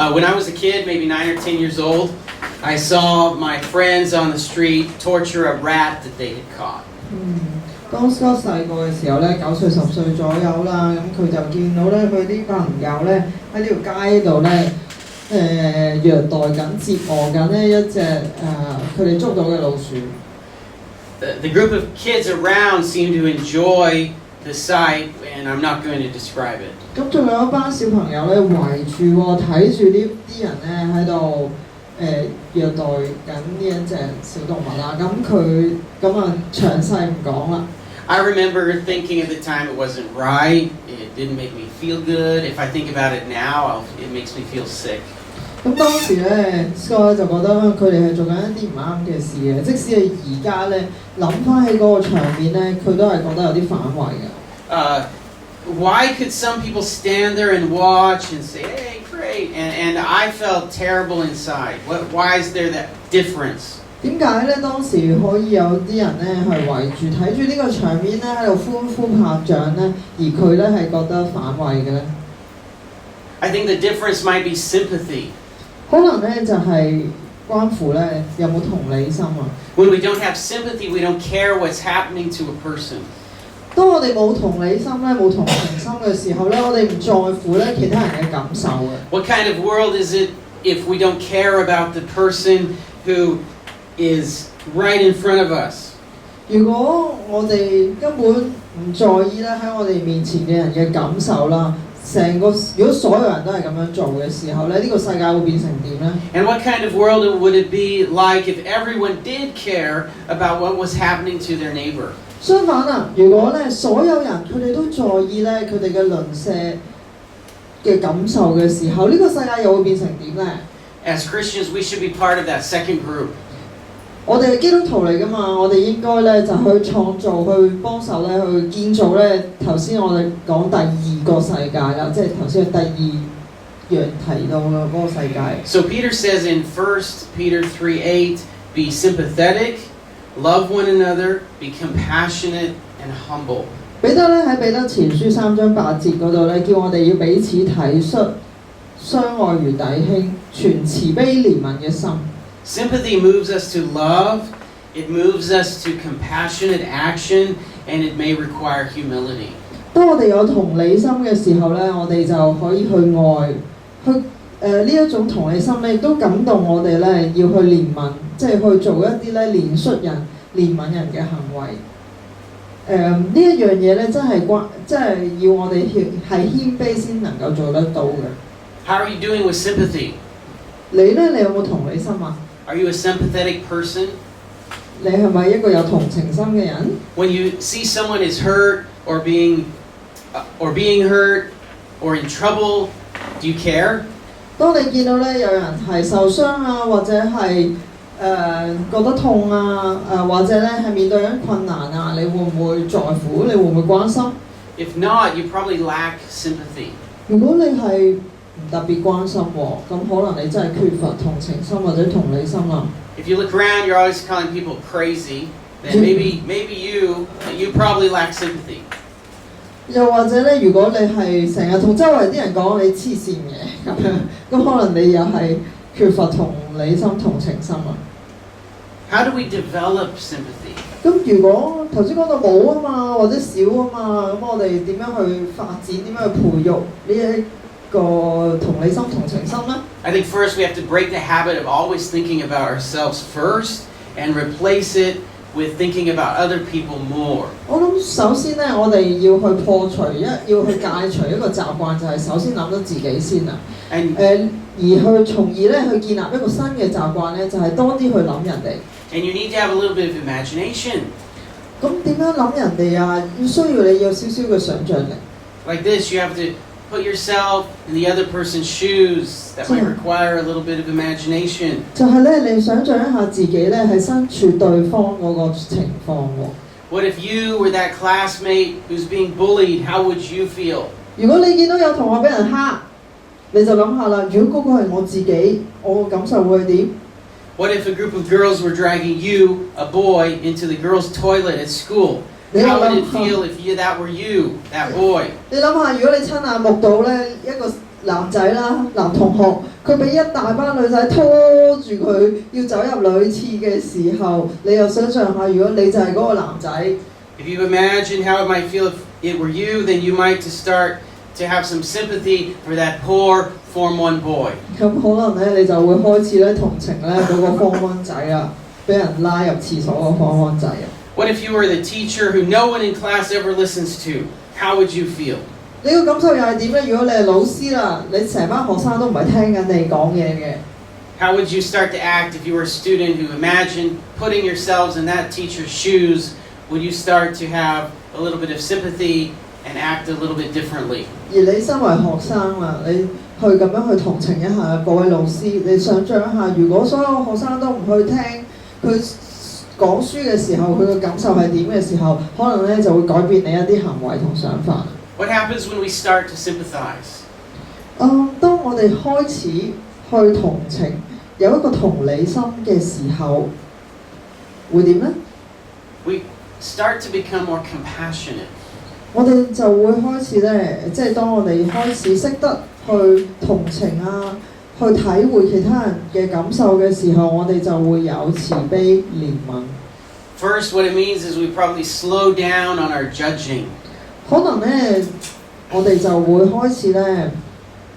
When I was a kid, maybe 9 or 10 years old, I saw my friends on the street torture a rat that they had caught. 當哥細個嘅時候咧，9歲10歲左右啦，咁佢就見到咧佢啲朋友咧喺呢條街度咧虐待緊、折磨緊呢一隻佢哋捉到嘅老鼠。The group of kids around seemed to enjoy the sight, and I'm not going to describe it. 咁仲有一班小朋友咧圍住喎，睇住呢啲人咧喺度虐待緊呢一隻小動物啦。咁佢咁啊詳細唔講啦。I remember thinking at the time it wasn't right. It didn't make me feel good. If I think about it now, it makes me feel sick. 咁當時咧 ，Scott 就覺得佢哋係做緊一啲唔啱嘅事嘅，即使係而家咧諗翻起嗰個場面咧，佢都係覺得有啲反胃嘅。Why could some people stand there and watch and say, "Hey, great," and I felt terrible inside? Why is there that difference? 點解咧？當時可以有啲人咧係圍住睇住呢個場面咧喺度歡呼拍掌咧，而佢咧係覺得反胃嘅咧 ？I think the difference might be sympathy. 可能咧就係關乎咧有冇同理心啊。When we don't have sympathy, we don't care what's happening to a person. 當我哋冇同理心咧、冇同情心嘅時候咧，我哋唔在乎咧其他人嘅感受嘅。What kind of world is it if we don't care about the person who is right in front of us? 如果我哋根本唔在意咧喺我哋面前嘅人嘅感受啦，如果所有人都係咁樣做嘅時候咧，呢個世界會變成點咧 ？And what kind of world would it be like if everyone did care about what was happening to their neighbor? 相反啊，如果咧所有人佢哋都在意咧佢哋嘅鄰舍嘅感受嘅時候，呢個世界又會變成點咧 ？As Christians, we should be part of that second group. 我哋係基督徒嚟㗎嘛，我哋應該咧就去創造、去幫手咧、去建造咧。頭先我哋講第二個世界啦，即係頭先第二樣提到嘅嗰個世界。So Peter says in 1 Peter 3:8, be sympathetic, love one another, be compassionate and humble. 彼得咧喺彼得前書3章8節嗰度咧，叫我哋要彼此體恤，相愛如弟兄，存慈悲憐憫嘅心。Sympathy moves us to love, it moves us to compassionate action, and it may require humility. 當我哋有同理心嘅時候咧，我哋就可以去愛，呢一種同理心咧，亦都感動我哋咧要去憐憫，即係去做一啲咧憐恤人、憐憫人嘅行為。呢一樣嘢咧，真係要我哋係謙卑先能夠做得到嘅。How are you doing with sympathy? 你咧，你有冇同理心啊？ Are you a sympathetic person? 你係咪一個有同情心嘅人 When you see someone is hurt or being hurt or in trouble, do you care? 當你見到咧有人係受傷啊，或者係覺得痛啊，或者咧係面對緊困難啊，你會唔會在乎？你會唔會關心 If not, you probably lack sympathy. 如果你係唔特別關心喎，咁可能你真係缺乏同情心或者同理心啦。If you look around, you're always calling people crazy. Then maybe you probably lack sympathy. 又或者咧，如果你係成日同周圍啲人講你黐線嘅咁樣，咁可能你又係缺乏同理心、同情心啊。How do we develop sympathy? 咁如果頭先講到冇啊嘛，或者少啊嘛，咁我哋點樣去發展？點樣去培育呢一個同理心、同情心咧 I think first we have to break the habit of always thinking about ourselves first and replace it with thinking about other people more. 我諗首先咧，我哋要去破除要去戒除一個習慣，就係首先諗到自己先啊。而去從而咧去建立一個新嘅習慣咧，就係多啲去諗人哋。And you need to have a little bit of imagination. 咁點樣諗人哋啊？需要你有少少嘅想像力。Like this, you have to put yourself in the other person's shoes. That might require a little bit of imagination. 就係咧，你想像一下自己咧係身處對方嗰個情況喎。What if you were that classmate who's being bullied? How would you feel? 如果你見到有同學俾人蝦，你就諗下啦。如果嗰個係我自己，我嘅感受會係點？ What if a group of girls were dragging you, a boy, into the girls' toilet at school? How would it feel if that were you, that boy? 你諗下，如果你親眼目睹咧一個男仔啦、男同學，佢俾一大班女仔拖住佢要走入女廁嘅時候，你又想象下，如果你就係嗰個男仔， If you imagine how it might feel if it were you, then you might start to have some sympathy for that poor Form 1 boy. 咁可能咧你就會開始咧同情咧嗰個方溫仔啦，俾人拉入廁所個方溫仔啊！ What if you were the teacher who no one in class ever listens to? How would you feel? 你個感受又係點咧？如果你係老師啦，你成班學生都唔係聽緊你講嘢嘅。 How would you start to act if you were a student who imagined putting yourselves in that teacher's shoes? Would you start to have a little bit of sympathy and act a little bit differently? 而你身為學生啦，你去咁樣去同情一下各位老師，你想像一下，如果所有學生都唔去聽佢講書嘅時候，佢嘅感受係點嘅時候，可能咧就會改變你一啲行為同想法。 What happens when we start to sympathize? 當我哋開始去同情，有一個同理心嘅時候，會點呢？ We start to become more compassionate. 我哋就會開始咧，即係當我哋開始識得去同情啊，去體會其他人嘅感受嘅時候，我哋就會有慈悲憐憫。 First, what it means is we probably slow down on our judging. 可能咧，我哋就會開始咧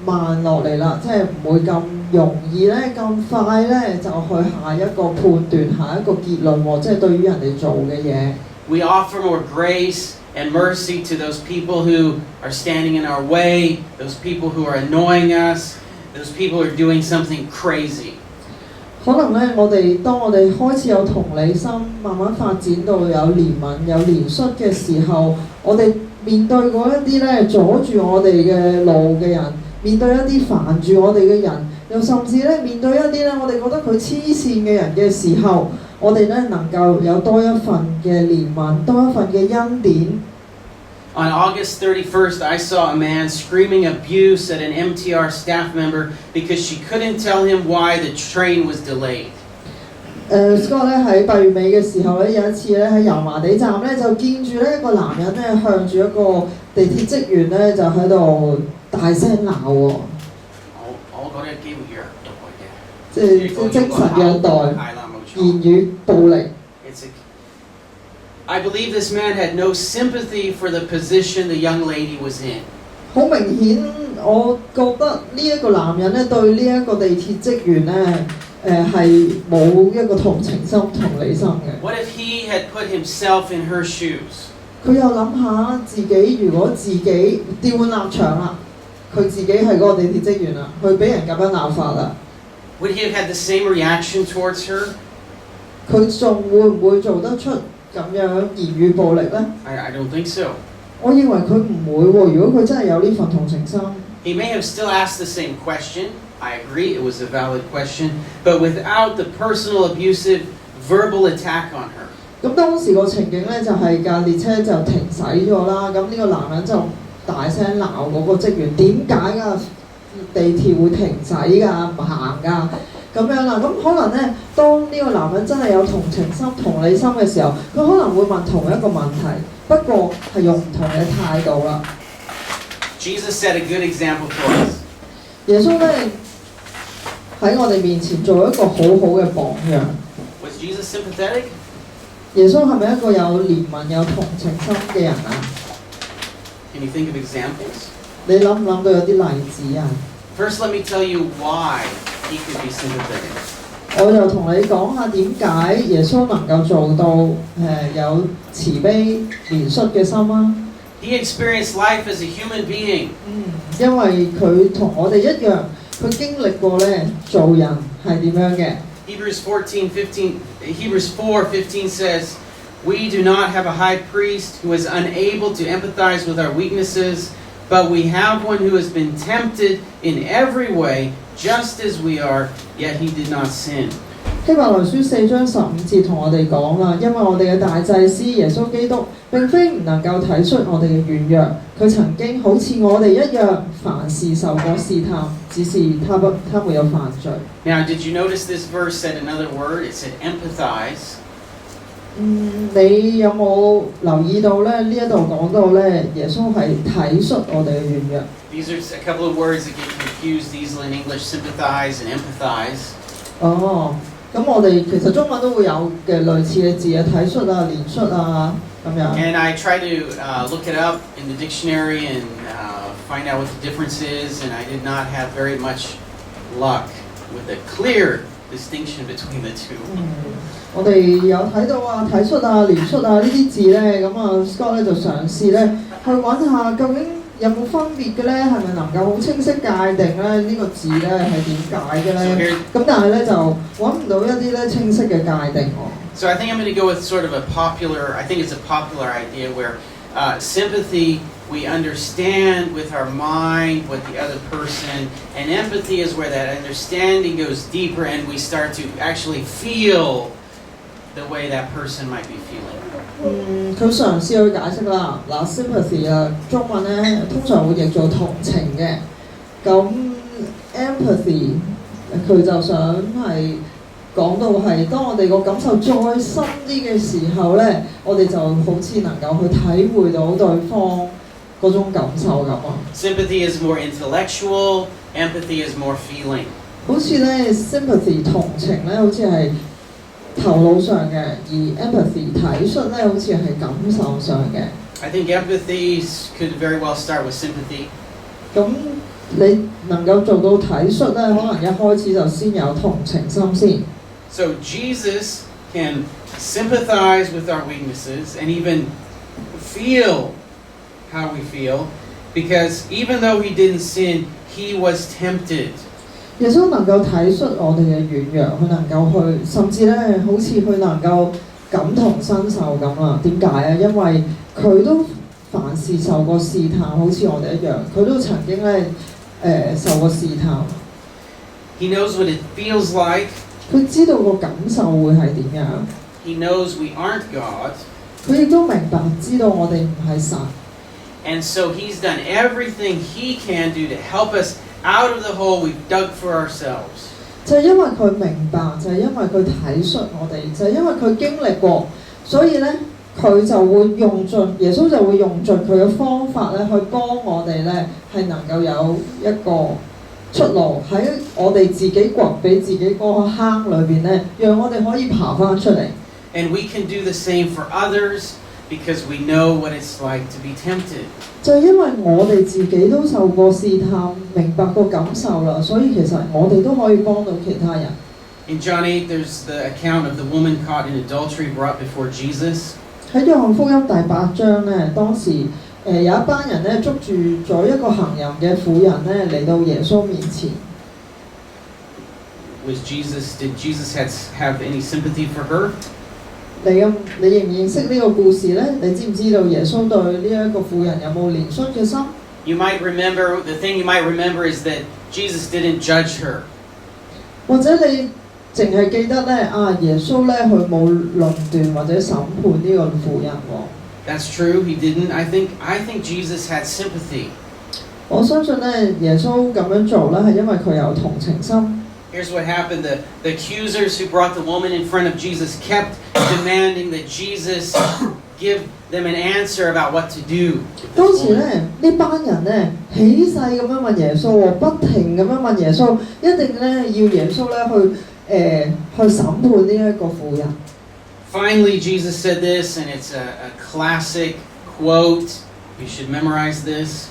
慢落嚟啦，即係唔會咁容易咧、咁快咧就去下一個判斷、下一個結論喎，即係對於人哋做嘅嘢。 We offer more grace and mercy to those people who are standing in our way, those people who are annoying us, those people who are doing something crazy. 可能咧，當我哋開始有同理心，慢慢發展到有憐憫、有憐恤嘅時候，我哋面對嗰一啲咧阻住我哋嘅路嘅人，面對一啲煩住我哋嘅人，又甚至咧面對一啲咧我哋覺得佢黐線嘅人嘅時候，我哋咧能夠有多一份嘅憐憫，多一份嘅恩典。 On August 31st, I saw a man screaming abuse at an MTR staff member because she couldn't tell him why the train was delayed. Scott 咧喺8月尾嘅時候咧，有一次咧喺油麻地站咧就見住咧一個男人咧向住一個地鐵職員咧就喺度大聲鬧喎。我覺得機會虐待嘅，即係精神虐待、言語暴力。 I believe this man had no sympathy for the position the young lady was in. 好明顯，我覺得呢一個男人咧對呢一個地鐵職員咧係冇一個同情心、同理心嘅。What if he had put himself in her shoes? 佢又諗下自己，如果自己調換立場啦，佢自己係嗰個地鐵職員啦，佢俾人咁樣鬧法啦。Would he have had the same reaction towards her? 佢仲會唔會做得出咁樣言語暴力呢？ I don't think so. 我認為佢唔會喎。如果佢真係有呢份同情心， He may have still asked the same question. I agree, it was a valid question, but without the personal abusive verbal attack on her. 咁當時個情景咧就係架列車就停駛咗啦。咁呢個男人就大聲鬧嗰個職員，點解㗎地鐵會停駛㗎？唔行㗎？咁樣啦，咁可能咧，當呢個男人真係有同情心、同理心嘅時候，佢可能會問同一個問題，不過係用唔同嘅態度啦。Jesus set a good example for us. 耶穌咧喺我哋面前做一個好好嘅榜樣。Was Jesus sympathetic? 耶穌係咪一個有憐憫、有同情心嘅人啊？ Can you think of examples? 你諗唔諗到有啲例子啊？ First, let me tell you why he could be sympathetic. 我就同你講下點解耶穌能夠做到有慈悲憐恤嘅心啊！ He experienced life as a human being. 因為佢同我哋一樣，佢經歷過咧做人係點樣嘅。Hebrews 4:15 says, "We do not have a high priest who is unable to empathize with our weaknesses, but we have one who has been tempted in every way, just as we are, yet he did not sin." 希伯來書4章15節同我哋講啦，因為我哋嘅大祭司耶穌基督並非唔能夠體恤我哋嘅軟弱，佢曾經好似我哋一樣，凡事受過試探，只是他沒有犯罪。Now, did you notice this verse said another word? It said empathize. 你有冇留意到咧？呢一度講到咧，耶穌係體恤我哋嘅軟弱。These are a couple of words that get used easily in English, sympathize and empathize. 哦，咁我哋其實中文都會有嘅類似嘅字啊，體恤啊、憐恤啊咁樣。And I try to look it up in the dictionary and find out what the difference is, and I did not have very much luck with a clear distinction between the two. 我哋有睇到啊，體恤啊、憐恤啊呢啲字咧，咁啊 Scott 咧就嘗試咧去揾下究竟有冇分別嘅咧，係咪能夠好清晰界定咧呢個字咧係點解嘅咧？咁但係咧就揾唔到一啲咧清晰嘅界定喎。So I think I'm going to go with sort of a popular, I think it's a popular idea where sympathy, we understand with our mind what the other person, and empathy is where that understanding goes deeper and we start to actually feel the way that person might be feeling. 佢嘗試去解釋啦。嗱 sympathy 啊，中文咧通常會譯做同情嘅。咁 empathy 佢就想係講到係當我哋個感受再深啲嘅時候咧，我哋就好似能夠去體會到對方嗰種感受咁啊。Sympathy is more intellectual, empathy is more feeling. 好似咧 sympathy 同情咧，好似係頭腦上嘅，而 empathy 體恤咧，好似係感受上嘅。I think empathy could very well start with sympathy. 咁你能夠做到體恤咧，可能一開始就先有同情心先。So Jesus can sympathize with our weaknesses and even feel how we feel, because even though he didn't sin, he was tempted. 耶穌能夠體恤我哋嘅軟弱，佢能夠去，甚至咧好似佢能夠感同身受咁啊？點解啊？因為佢都凡事受過試探，好似我哋一樣，佢都曾經咧受過試探。He knows what it feels like. 佢知道個感受會係點樣。He knows we aren't God. 佢亦都明白知道我哋唔係神。And so he's done everything he can do to help us out of the hole we've dug for ourselves. 就係因為佢明白，就係因為佢體恤我哋，就係因為佢經歷過，所以咧佢就會用盡，耶穌就會用盡佢嘅方法咧，去幫我哋咧係能夠有一個出路喺我哋自己掘俾自己嗰個坑裏邊咧，讓我哋可以爬翻出嚟。And we can do the same for others because we know what it's like to be tempted. 就係因為我哋自己都受過試探，明白個感受啦，所以其實我哋都可以幫到其他人。In John 8, there's the account of the woman caught in adultery brought before Jesus. 喺約翰福音第8章咧，當時有一班人咧捉住咗一個行淫嘅婦人咧嚟到耶穌面前。Did Jesus have any sympathy for her? 你認唔認識呢個故事咧？你知唔知道耶穌對呢一個婦人有冇憐恤嘅心？ The thing you might remember is that Jesus didn't judge her. 或者你淨係記得咧耶穌咧佢冇論斷或者審判呢個婦人喎。That's true, he didn't. I think Jesus had sympathy. 我相信咧耶穌咁樣做咧係因為佢有同情心。Here's what happened. The accusers who brought the woman in front of Jesus kept demanding that Jesus give them an answer about what to do. 當時咧呢班人咧起勢咁樣問耶穌喎，不停咁樣問耶穌，一定咧要耶穌咧去審判呢一個婦人。Finally, Jesus said this, and it's a classic quote. You should memorize this.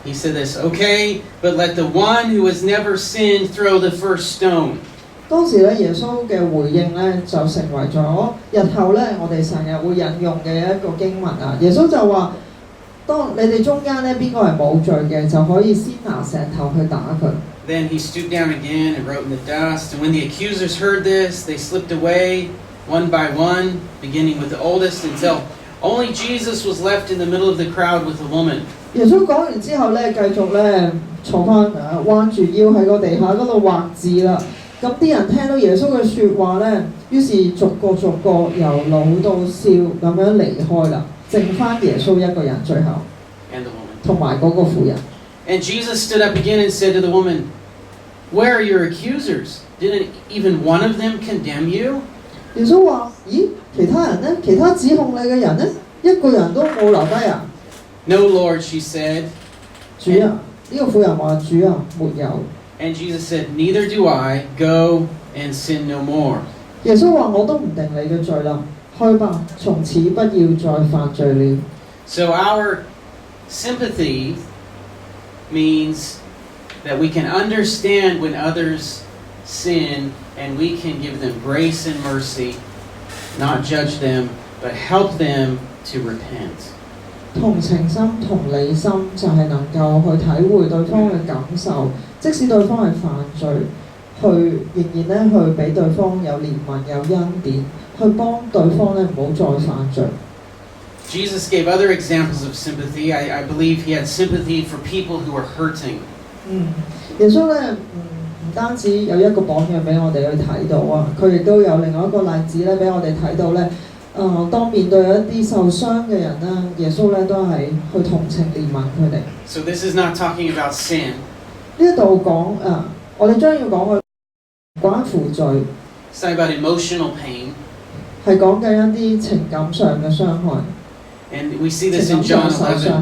He said this, "Okay, but let the one who has never sinned throw the first stone." 當時咧耶穌嘅回應咧就成為咗日後咧我哋成日會引用嘅一個經文啊。耶穌就話：當你哋中間咧邊個係冇罪嘅，就可以先拿石頭去打佢。Then he stooped down again and wrote in the dust. And when the accusers heard this, they slipped away one by one, beginning with the oldest, until only Jesus was left in the middle of the crowd with the woman. 耶穌講完之後咧，繼續咧坐翻彎住腰喺個地下嗰度畫字啦。咁啲人聽到耶穌嘅説話咧，於是逐個由老到少咁樣離開啦，剩翻耶穌一個人最後， And the woman. 同埋嗰個婦人。And Jesus stood up again and said to the woman, "Where are your accusers? Didn't even one of them condemn you?" 耶穌話：咦，其他人呢？其他指控你嘅人呢？一個人都冇留低啊！ "No, Lord," she said. 主啊，呢個婦人話：主啊，沒有。And Jesus said, "Neither do I. Go and sin no more." 耶穌話：我都唔定你嘅罪啦，去吧，從此不要再犯罪了。So our sympathy means that we can understand when others sin and we can give them grace and mercy, not judge them, but help them to repent. 同情心、同理心就係能夠去體會對方嘅感受，即使對方係犯罪，仍然去俾對方有憐憫、有恩典，去幫對方唔好再犯罪。Jesus gave other examples of sympathy. I believe he had sympathy for people who were hurting. 耶穌唔單止有一個榜樣俾我哋去睇到啊，佢亦都有另外一個例子俾我哋睇到當面對一啲受傷嘅人耶穌都係去同情憐憫佢哋。So this is not talking about sin. 呢一度講我哋將要講嘅關乎罪。It's talking about emotional pain. 係講緊一啲情感上嘅傷害。And we see this in John 11.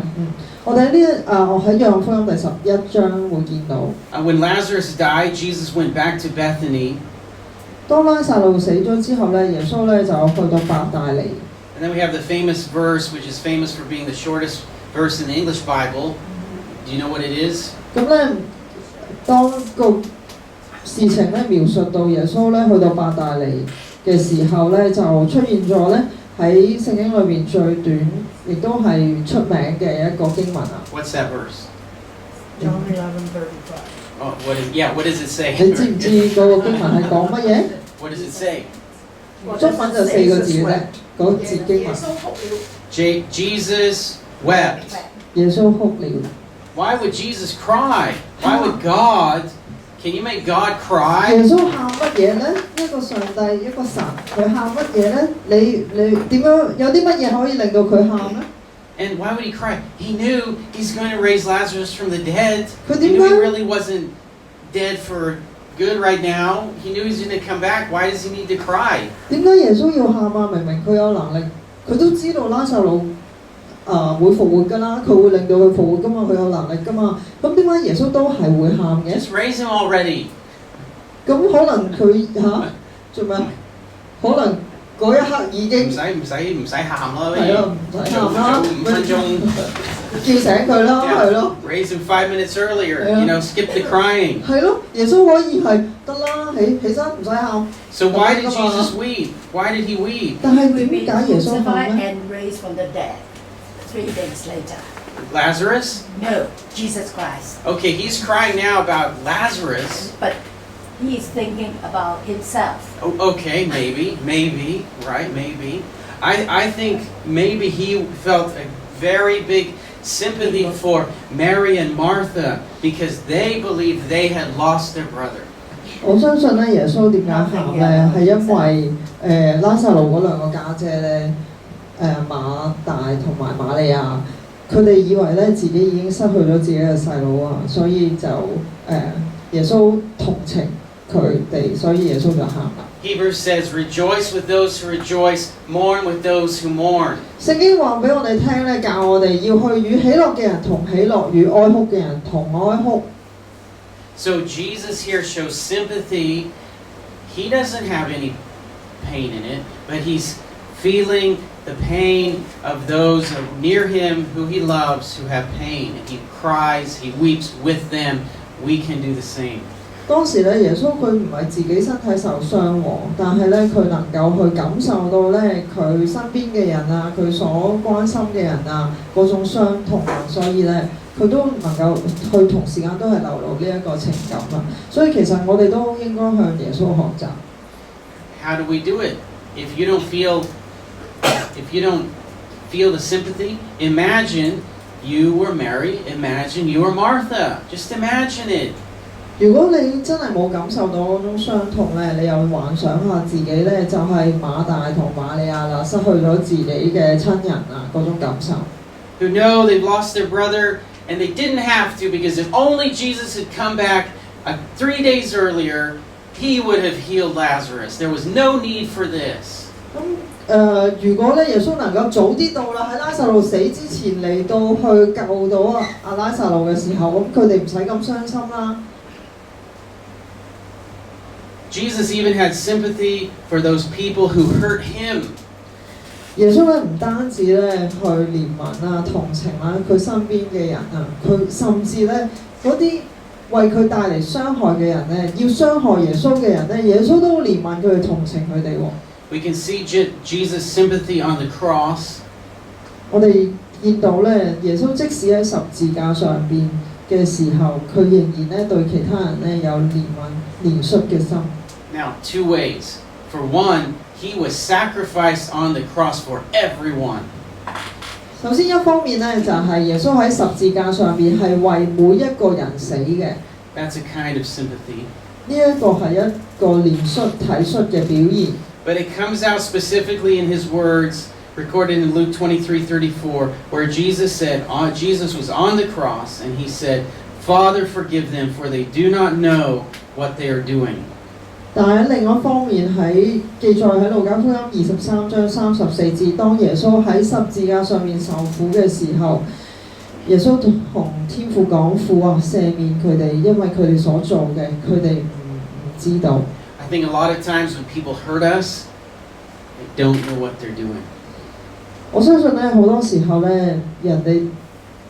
我哋我喺約翰福音第11章會見到。When Lazarus died, Jesus went back to Bethany. 當拉撒路死咗之後耶穌就去到伯大尼。And then we have the famous verse, which is famous for being the shortest verse in the English Bible. Do you know what it is? 咁當個事情描述到耶穌去到伯大尼嘅時候就出現咗喺聖經裏面最短，亦都係出名嘅一個經文啊。What's that verse? John 11:35. Oh, what does it say? 你知唔知嗰個經文係講乜嘢？ What does it say? 中文就4個字啫，嗰節經文。Jesus wept. 耶穌哭了。Why would Jesus cry? Why would God? Can you make God cry? 耶穌喊乜嘢呢？一個上帝，一個神，佢喊乜嘢呢？你點樣有啲乜嘢可以令到佢喊呢？ And why would he cry? He knew he's going to raise Lazarus from the dead. He 佢點 knew he 解？ really wasn't dead for good right now. He knew he's going to come back. Why does he need to cry? 點解耶穌要喊啊？明明佢有能力，佢都知道拉撒路會復活㗎啦，佢會令到佢復活㗎嘛，佢有能力㗎嘛。咁點解耶穌都係會喊嘅？ Just raise him already. 咁可能佢做咩？可能嗰一刻已經唔使喊啦，係咯，唔使喊啦，做5分鐘，叫醒佢啦，係咯。Raise him 5 minutes earlier. You know, skip the crying. 係咯，耶穌可以係得啦，起身唔使喊。So why did Jesus weep? Why did he weep? 但係點解耶穌喊 Crucified 咧？ and raised from the dead 3 days later. Lazarus? No, Jesus Christ. Okay, he's crying now about Lazarus. But he is thinking about himself. Oh, okay, maybe, right, maybe. I think maybe he felt a very big sympathy for Mary and Martha because they believed they had lost their brother. 我相信耶穌點解喊咧？係因為拉撒路嗰兩個家姐馬大同埋瑪利亞，佢哋以為自己已經失去咗自己嘅細佬啊，所以就耶穌同情佢哋，所以耶穌就喊啦。Hebrews says, "Rejoice with those who rejoice, mourn with those who mourn." 聖經話俾我哋聽教我哋要去與喜樂嘅人同喜樂，與哀哭嘅人同哀哭。So Jesus here shows sympathy. He doesn't have any pain in it, but he's feeling the pain of those near him who he loves who have pain. And he cries, he weeps with them. We can do the same. 當時耶穌佢唔係自己身體受傷喎，但係佢能夠去感受到佢身邊嘅人啊，佢所關心嘅人啊嗰種傷痛啊，所以佢都能夠去同時間都係流露呢一個情感啊。所以其實我哋都應該向耶穌學習。How do we do it? If you don't feel the sympathy, imagine you were Mary, imagine you were Martha. Just imagine it. 如果你真係冇感受到嗰種傷痛你又幻想下自己就係馬大同瑪利亞啦，失去咗自己嘅親人啊嗰種感受。Who know they've lost their brother and they didn't have to because if only Jesus had come back 3 days earlier, he would have healed Lazarus. There was no need for this. 咁如果咧耶穌能夠早啲到啦，喺拉撒路死之前嚟到去救到阿拉撒路嘅時候，咁佢哋唔使咁傷心啦。Jesus even had sympathy for those people who hurt him. 耶穌咧唔單止咧去憐憫啊、同情啦佢身邊嘅人啊，佢甚至咧嗰啲為佢帶嚟傷害嘅人咧，要傷害耶穌嘅人咧，耶穌都憐憫佢哋、同情佢哋喎。We can see Jesus' sympathy on the cross. 我哋見到咧，耶穌即使喺十字架上邊嘅時候，佢仍然咧對其他人咧有憐憫、憐恤嘅心。Now, 2 ways. For one, he was sacrificed on the cross for everyone. 首先一方面咧，就係耶穌喺十字架上邊係為每一個人死嘅。That's a kind of sympathy. 呢一個係一個憐恤、體恤嘅表現。But it comes out specifically in his words recorded in Luke 23:34, where Jesus said, Jesus was on the cross and he said, Father, forgive them, for they do not know what they are doing. 但係另一方面喺記載喺路加福音23章34節，當耶穌喺十字架上面受苦嘅時候，耶穌同天父講：父啊，赦免佢哋，因為佢哋所做嘅，佢哋唔知道。I think a lot of times when people hurt us, they don't know what they're doing. 我相信咧好多時候咧，人哋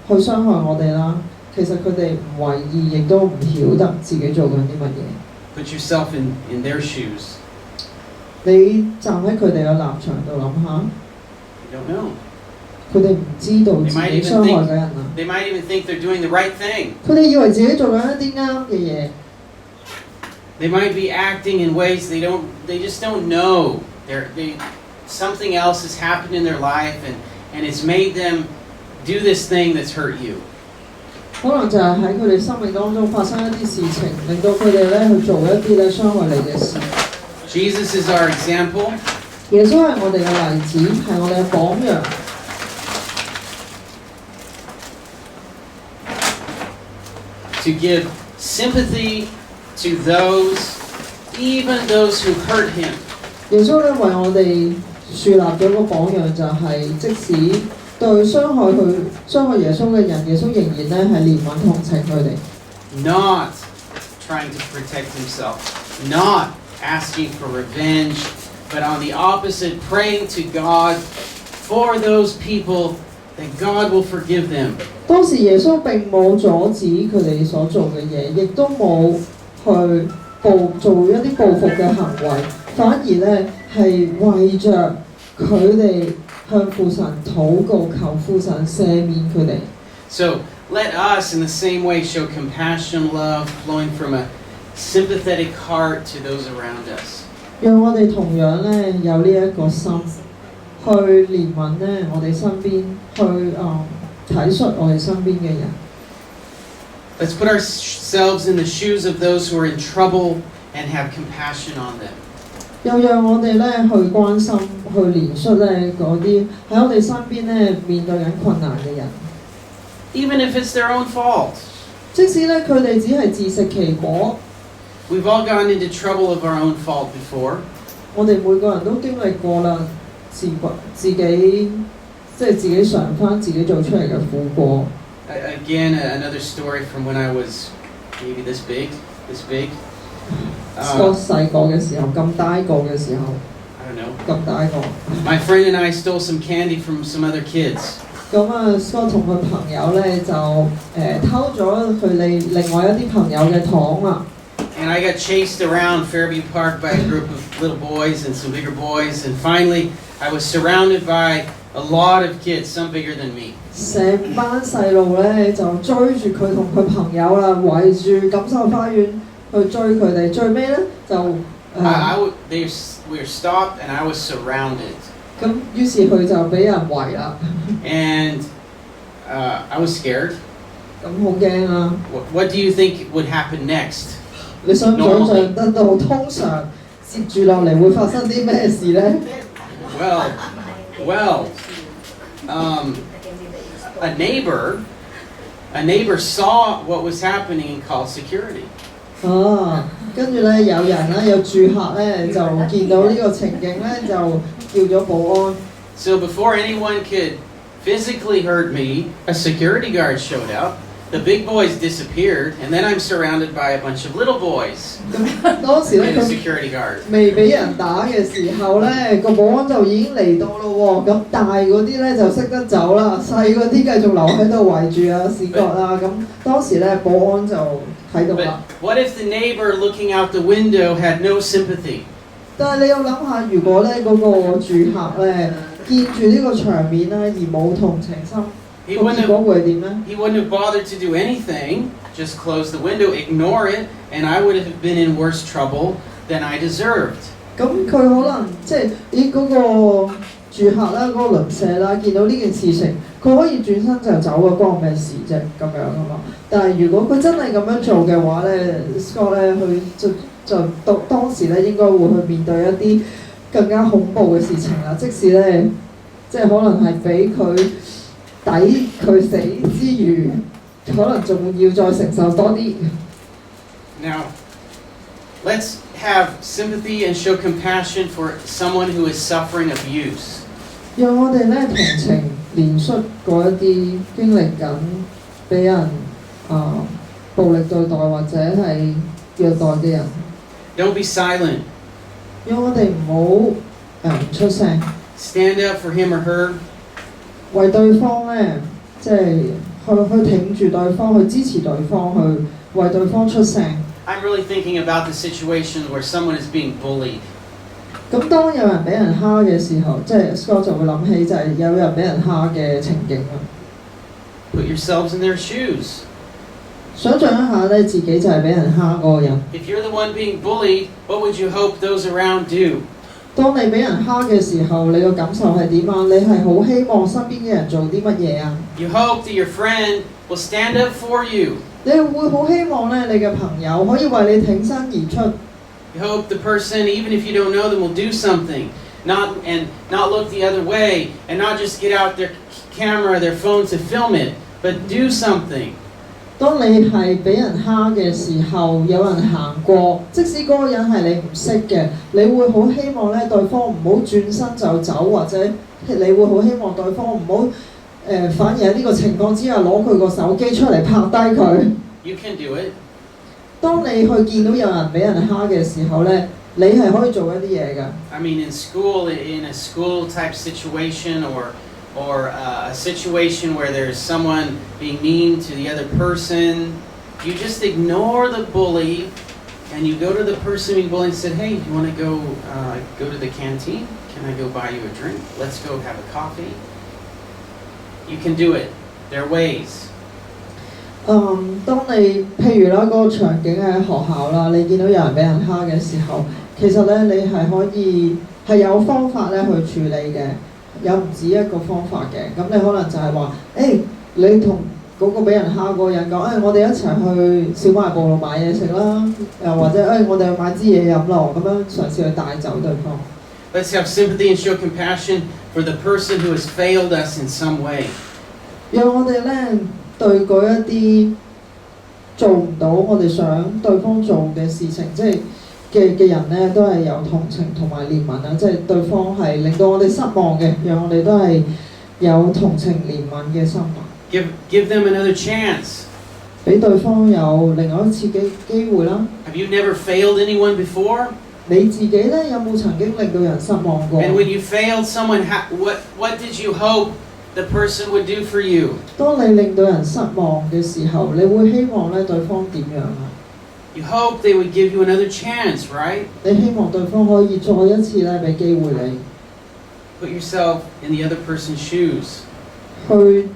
去傷害我哋啦，其實佢哋唔為意，亦都唔曉得自己做緊啲乜嘢。Put yourself in their shoes. 你站喺佢哋嘅立場度諗下， You don't know. 佢哋唔知道自己傷害緊人啊！ They might even think they're doing the right thing. 佢哋以為自己做緊一啲啱嘅嘢。They might be acting in ways they just don't know. Something else has happened in their life and it's made them do this thing that's hurt you. 可能就係喺佢哋生命當中發生一啲事情，令到佢哋咧去做一啲咧傷害你嘅事。Jesus is our example. 耶穌係我哋嘅例子，係我哋嘅榜樣。To give sympathy to even those who hurt him. 耶穌咧為我哋樹立咗個榜樣，就係即使對傷害耶穌嘅人，耶穌仍然咧係憐憫同情佢哋。Not trying to protect himself, not asking for revenge, but on the opposite, praying to God for those people that God will forgive them. 當時耶穌並冇阻止佢哋所做嘅嘢，亦都冇去做一啲報復嘅行為，反而咧係為着佢哋向父神禱告，求父神赦免佢哋。So let us, in the same way, show compassion, love, flowing from a sympathetic heart to those around us. 讓我哋同樣咧有呢一個心，去憐憫咧我哋身邊，去體恤我哋身邊嘅人。Let's put ourselves in the shoes of those who are in trouble and have compassion on them. 又讓我哋咧去關心、去憐恤咧嗰啲喺我哋身邊咧面對緊困難嘅人。Even if it's their own fault. 即使咧佢哋只係自食其果。We've all gotten into trouble of our own fault before. 我哋每個人都經歷過啦，自己嘗翻自己做出嚟嘅苦果。Again, another story from when I was maybe this big. 個細個嘅時候，咁大個嘅時候。I don't know. 咁大個。My friend and I stole some candy from some other kids. 咁啊，Scott 同佢朋友咧就偷咗佢哋另外一啲朋友嘅糖啦。And I got chased around Fairview Park by a group of little boys and some bigger boys, and finally I was surrounded by a lot of kids, some bigger than me. 成班細路咧就追住佢同佢朋友啦，圍住錦繡花園去追佢哋，最尾咧就we were stopped and I was surrounded. 咁於是佢就俾人圍啦。And I was scared. 咁好驚啊！ What do you think would happen next? 你想唔想像得到通常接住落嚟會發生啲咩事咧 Well, a neighbor saw what was happening and called security. 跟住咧有人咧有住客咧就見到呢個情景咧就叫咗保安。So before anyone could physically hurt me, a security guard showed up. The big boys disappeared, and then I'm surrounded by a bunch of little boys 咁當時咧 and a 佢 security guard. 未俾人打嘅時候咧，個保安就已經嚟到咯喎。咁大嗰啲咧就識得走啦，細嗰啲繼續留喺度圍住啊視角啦。咁當時咧保安就喺度 But 啦。what if the neighbor looking out the window had no sympathy? 但係你要諗下，如果咧嗰個住客咧見住呢個場面咧而冇同情心， He 個 wouldn't 結果 have, 會係點咧？ he wouldn't have bothered to do anything, just close the window, ignore it, and I would have been in worse trouble than I deserved. 咁佢可能即係咦嗰個住客啦、嗰個鄰舍啦，見到呢件事情，佢可以轉身就走啊，關我咩事啫咁樣啊嘛。但係如果佢真係咁樣做嘅話咧 ，Scott 咧佢就當時咧應該會去面對一啲更加恐怖嘅事情啦。即使咧即係可能係俾佢抵佢死之餘，可能仲要再承受多啲。Now, let's have sympathy and show compassion for someone who is suffering abuse. 讓我哋咧同情憐恤嗰一啲經歷緊俾人暴力對待或者係虐待嘅人， Don't be silent. 讓我哋唔好唔出聲， Stand up for him or her. 為對方咧即係去挺住對方，去支持對方，去為對方出聲。 I'm really thinking about the situation where someone is being bullied. 咁當有人俾人蝦嘅時候，即係 Scott 就會諗起就係有人俾人蝦嘅情景啦。Put yourselves in their shoes. 想像一下咧，自己就係俾人蝦嗰個人。 If you're the one being bullied, what would you hope those around do? 當你俾人蝦嘅時候，你個感受係點啊？你係好希望身邊嘅人做啲乜嘢啊？ You hope that your friend will stand up for you. 你會好希望咧，你嘅朋友可以為你挺身而出。 You hope the person, even if you don't know them, will do something, not look the other way, and not just get out their camera, their phone to film it, but do something. 當你係俾人蝦嘅時候，有人行過，即使嗰個人係你唔識嘅，你會好希望咧對方唔好轉身就走，或者你會好希望對方唔好反而喺呢個情況之下攞佢個手機出嚟拍低佢。 You can do it. 當你去見到有人俾人蝦嘅時候咧，你係可以做一啲嘢㗎。I mean, in a school type situation, or a situation where there's someone being mean to the other person, you just ignore the bully, and you go to the person being bullied and said, "Hey, you want to go to the canteen? Can I go buy you a drink? Let's go have a coffee." You can do it. There are ways. 當你譬如啦，嗰個場景喺學校啦，你見到有人俾人蝦嘅時候，其實咧你係可以係有方法咧去處理嘅，有唔止一個方法嘅。咁你可能就係話，你同嗰個俾人蝦嗰個人講，我哋一齊去小賣部度買嘢食啦，又或者我哋去買支嘢飲咯，咁樣嘗試去帶走對方。Let's have sympathy and show compassion for the person who has failed us in some way. 讓我哋咧對嗰一啲做唔到我哋想對方做嘅事情，即係嘅人咧，都係有同情同埋憐憫啊！即係對方係令到我哋失望嘅，讓我哋都係有同情憐憫嘅心。Give them another chance. 俾對方有另外一次機會啦。Have you never failed anyone before? 你自己咧有冇曾經令到人失望過？ And when you failed someone, what did you hope the person would do for you? 當你令到人失望嘅時候，你會希望咧對方點樣啊？ You hope they would give you another chance, right? 你希望對方可以再一次咧俾機會你。Put yourself in the other person's shoes. 去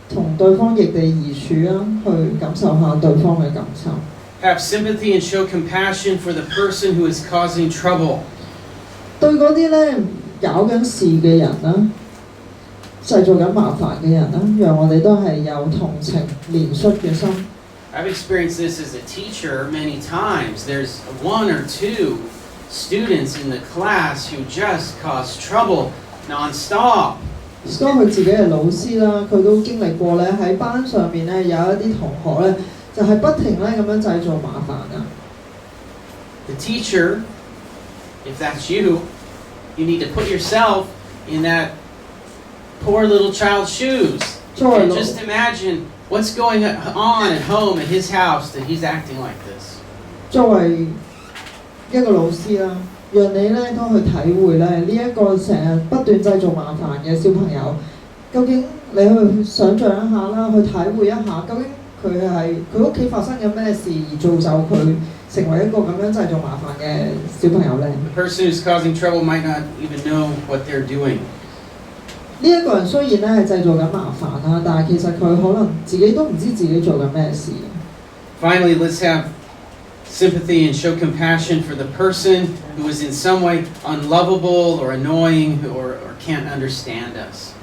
同對方逆地而處啊，去感受下對方嘅感受。Have sympathy and show compassion for the person who is causing trouble. 對嗰啲咧搞緊事嘅人啦，製造緊麻煩嘅人啦，讓我哋都係有同情憐恤嘅心。I've experienced this as a teacher many times. There's one or two students in the class who just cause trouble non-stop. 所以佢自己係老師啦，佢都經歷過咧喺班上面咧有一啲同學咧就係不停咧咁樣製造麻煩啊。The teacher, if that's you, you need to put yourself in that poor little child's shoes. 作為 And 老 just imagine what's going on at home at his house that he's acting like this. 作為一個老師啦，讓你咧都去體會咧呢一個成日不斷製造麻煩嘅小朋友，究竟你去想像一下啦，去體會一下，究竟佢屋企發生緊咩事而造就佢成為一個咁樣製造麻煩嘅小朋友咧？ The person who's causing trouble might not even know what they're doing. 呢一個人雖然咧係製造緊麻煩啦，但係其實佢可能自己都唔知自己做緊咩事。 Finally, let's have sympathy and show compassion for the person who is in some way unlovable or annoying or can't understand us.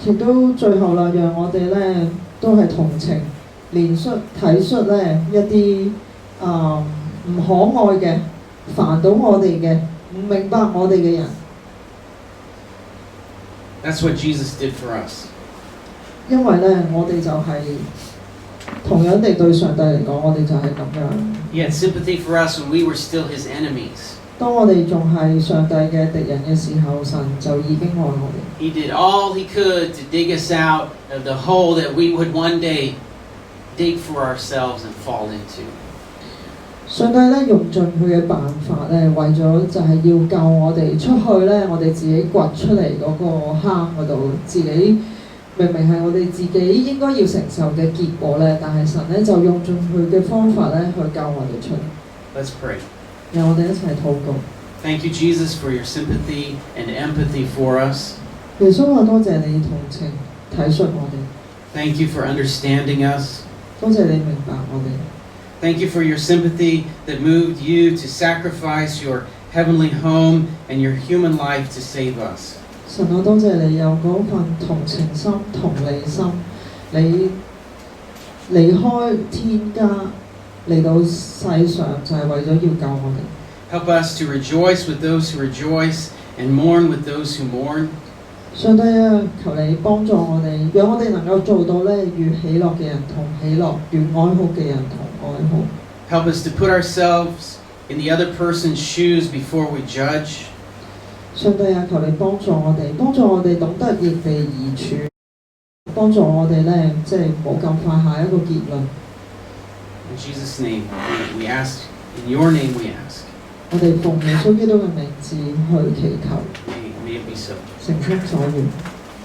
亦都最後啦，讓我哋咧都係同情、憐恤、體恤咧一啲唔可愛嘅、煩到我哋嘅、唔明白我哋嘅人。 That's what Jesus did for us. 因為咧，我哋就係、同樣地對上帝嚟講，我哋就係咁樣。He had sympathy for us when we were still his enemies. 當我哋仲係上帝嘅敵人嘅時候，神就已經愛我哋。He did all he could to dig us out of the hole that we would one day dig for ourselves and fall into. 上帝咧用盡佢嘅辦法咧，為咗就係要救我哋出去咧，我哋自己掘出嚟嗰個坑嗰度，自己明明係我哋自己應該要承受嘅結果咧，但係神咧就用盡佢嘅方法咧去救我哋出嚟。 Let's pray. 讓我哋一齊禱告。 Thank you, Jesus, for your sympathy and empathy for us. 耶穌話：多謝你同情體恤我哋， Thank you for understanding us. 多謝你明白我哋。 Thank you for your sympathy that moved you to sacrifice your heavenly home and your human life to save us. 神啊，多謝你有嗰份同情心、同理心，你離開天家嚟到世上就係為咗要救我哋。 Help us to rejoice with those who rejoice and mourn with those who mourn. 上帝啊，求你幫助我哋，讓我哋能夠做到咧，與喜樂嘅人同喜樂，與哀哭嘅人同哀哭。 Help us to put ourselves in the other person's shoes before we judge. 上帝啊，求你幫助我哋懂得易地而處，幫助我哋咧，即係冇咁快下一個結論。 In Jesus' name, we ask. In your name we ask. 我哋奉耶穌基督嘅名字去祈求， May it be so. 誠心所願。